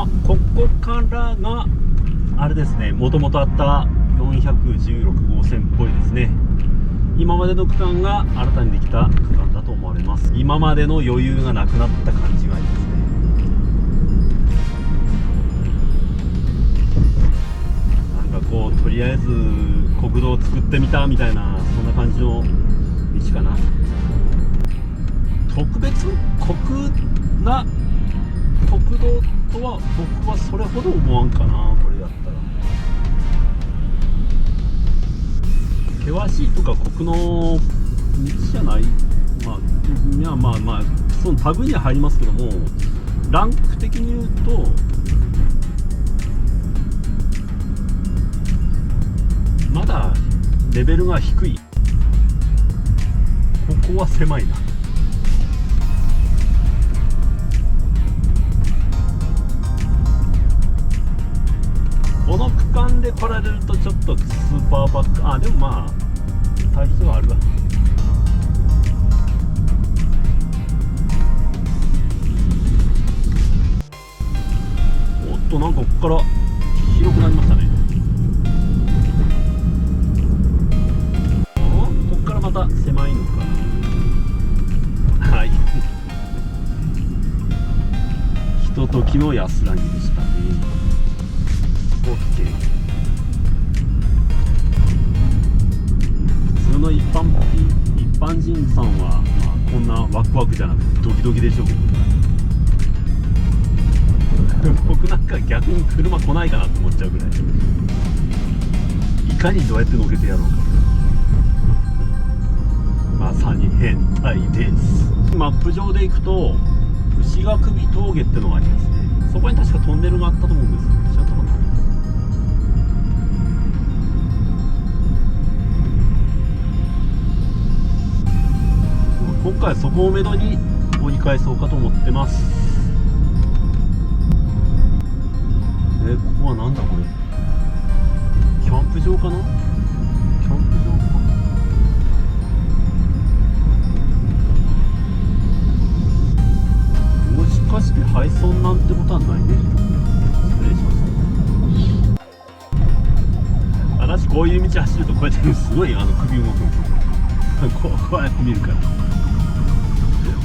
ここからがあれですね、もともとあった416号線っぽいですね。今までの区間が新たにできた区間だと思われます。今までの余裕がなくなった感じがありますね。なんかこうとりあえず国道を作ってみたみたいな、そんな感じの道かな。特別酷な国道とは僕はそれほど思わんかな。これやったら険しいとか酷の道じゃない。いやそのタグには入りますけども、ランク的に言うとまだレベルが低い。ここは狭いな。この区間で来られるとちょっとスーパーバック、でも対比はあるわ。おっと、なんかここから広くなりましたね。ここからまた狭いのかな。はいひとときの安らぎでしたね。OK。普通の一般人さんは、こんなワクワクじゃなくてドキドキでしょうけど僕なんか逆に車来ないかなと思っちゃうぐらい、いかにどうやって乗せてやろうか。まさに変態です。マップ上で行くと牛ヶ首峠ってのがありますね。そこに確かトンネルがあったと思うんですよ。違ったかな。今回はそこをめどに折り返そうかと思ってます。ここはなんだこれ、キャンプ場かな。キャンプ場か。もしかして廃村なんてことはないね。失礼しました。私こういう道走るとこうやってすごい首動くんですよ。こうやって見るから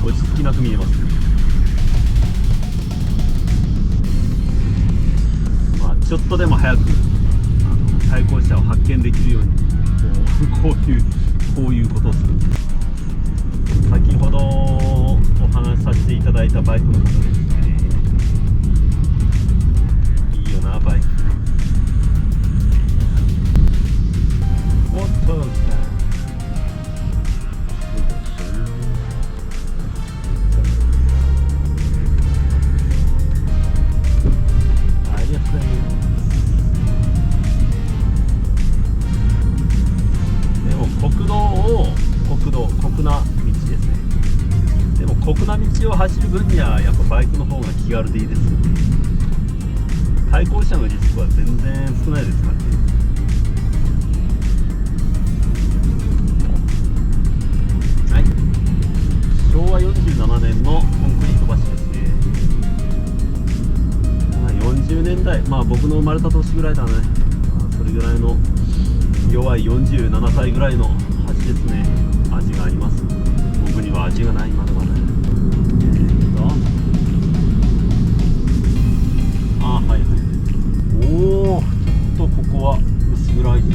落ち着きなく見えますね。ちょっとでも早く対向車を発見できるようにこういうことをする。先ほどお話しさせていただいたバイクのことですね。いいよなバイク。おっと酷な道ですね。でも酷な道を走る分にはやっぱバイクの方が気軽でいいですよね。対向車のリスクは全然少ないですからね。はい、昭和47年のコンクリート橋ですね。40年代、僕の生まれた年ぐらいだね。それぐらいの弱い47歳ぐらいの橋ですね。味があります。僕には味がない。まだまだはい。おお、ちょっとここは薄暗いぞ。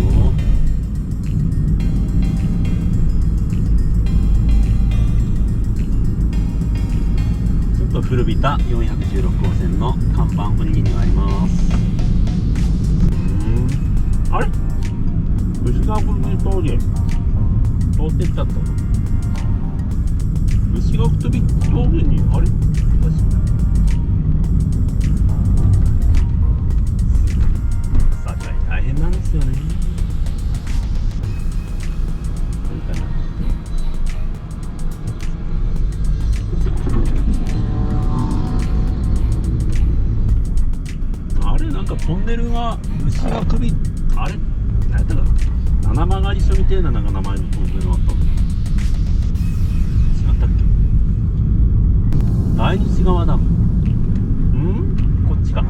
ちょっと古びた416号線の看板おにぎりがあります。あれ、牛ヶ首峠通ってっちゃったの。牛ヶ首峠にあれ境大変なんですよね。あれなんかトンネルが牛ヶ首、あれ何やったかな、七曲り所みたいな名前のトンネルがあったの。違ったっけ。大日川ダム、こっちか。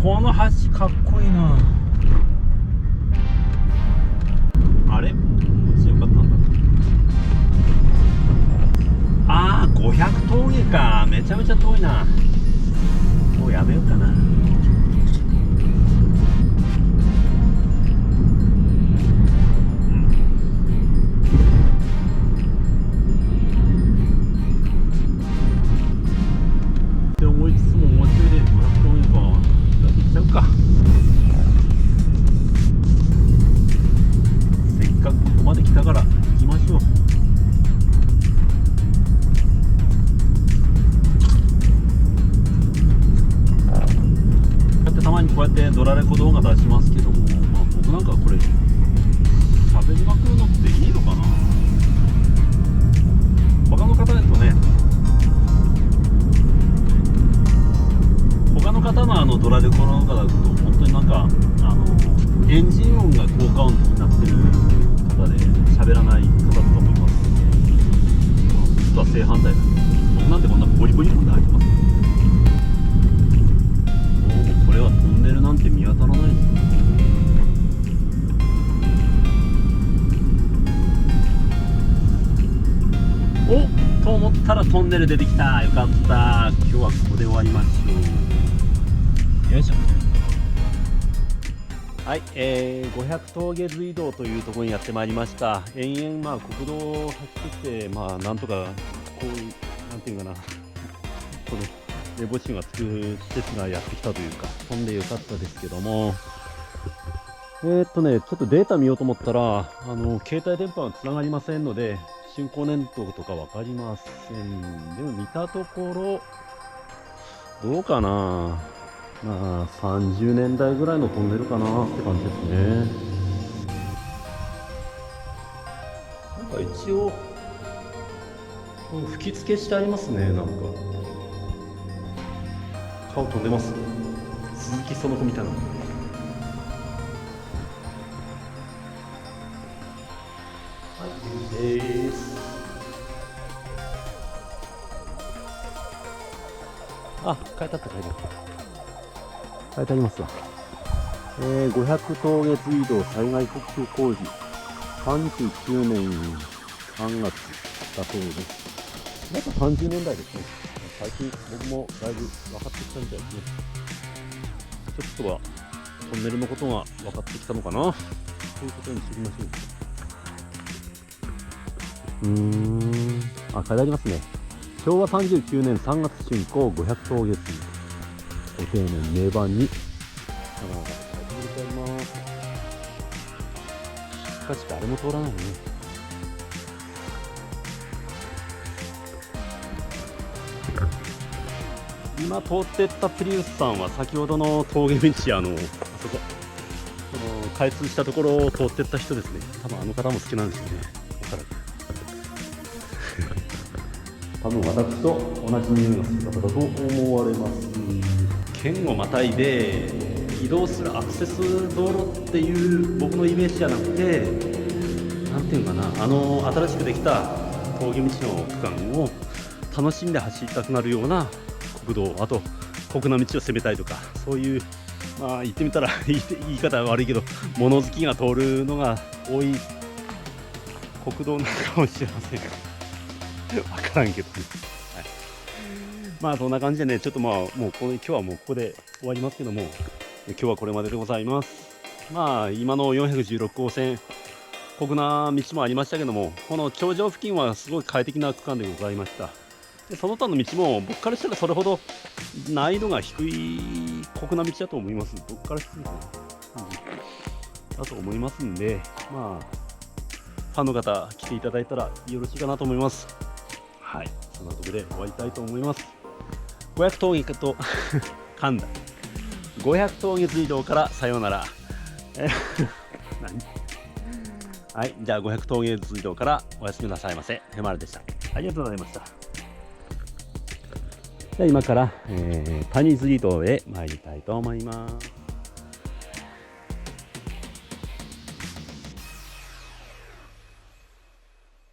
この橋かっこいいな。あれこっちよかったんだ。ああ500峠か。めちゃめちゃ遠いな。もうやめようかな。って思いつつももうちょいで500峠か。だって行っちゃうか。せっかくここまで来たから行きましょう。たまにこうやってドラレコ動画出しますけども、まあ、僕なんかこれ喋りまくるのっていいのかな。他の方だとね、他の方のドラレコの動画だと本当になんかエンジン音が効果音になってる方で喋らない方とかもいます。実は正反対だ。僕なんてこんなボリボリので入ってます。これはトンネルなんて見当たらないですね。おっと思ったらトンネル出てきた。よかった。今日はここで終わりましょう。よいしょ。はい、500峠隧道というところにやってまいりました。延々国道を走ってきて、なんとかこうなんていうかな、この目星がつく施設がやってきたというか、飛んでよかったですけども、ちょっとデータ見ようと思ったら、携帯電波がつながりませんので、進行年度とか分かりません。でも見たところ、どうかな、30年代ぐらいのトンネルかなって感じですね。なんか一応、吹き付けしてありますね、なんか。顔飛んでます。鈴木その子みたいな。はい、です。あ、書いてあった。書いてありますわ。500峠隧道災害復旧工事39年3月だそうです。なんか30年代ですね。最近僕もだいぶ分かってきたみたいですね。ちょっとはトンネルのことが分かってきたのかなということに知りましょう。書いてありますね。昭和39年3月竣工500峠隧道。ご丁寧名盤に書いてあります。しかし誰も通らないね。今通ってったプリウスさんは先ほどの峠道、あそこ開通したところを通ってった人ですね。多分あの方も好きなんですよね、おそらく。多分私と同じ匂いがする方だと思われます。県をまたいで移動するアクセス道路っていう僕のイメージじゃなくて、なんていうかな、新しくできた峠道の区間を楽しんで走りたくなるような国道、あと酷な道を攻めたいとか、そういう、言ってみたら言い方は悪いけど物好きが通るのが多い国道なのかもしれません。分からんけどね。はい、そんな感じでね、ちょっともう今日はもうここで終わりますけども、今日はこれまででございます。今の416号線酷な道もありましたけども、この頂上付近はすごい快適な区間でございました。でその他の道も僕からしたらそれほど難易度が低い酷な道だと思います。僕からしたら、だと思いますんで、ファンの方来ていただいたらよろしいかなと思います。はい、そんなところで終わりたいと思います。500峠と噛んだ500峠隧道からさようなら。はい、じゃあ500峠隧道からおやすみなさいませ。へまるでした。ありがとうございました。じゃあ今から、谷隧道へ参りたいと思います。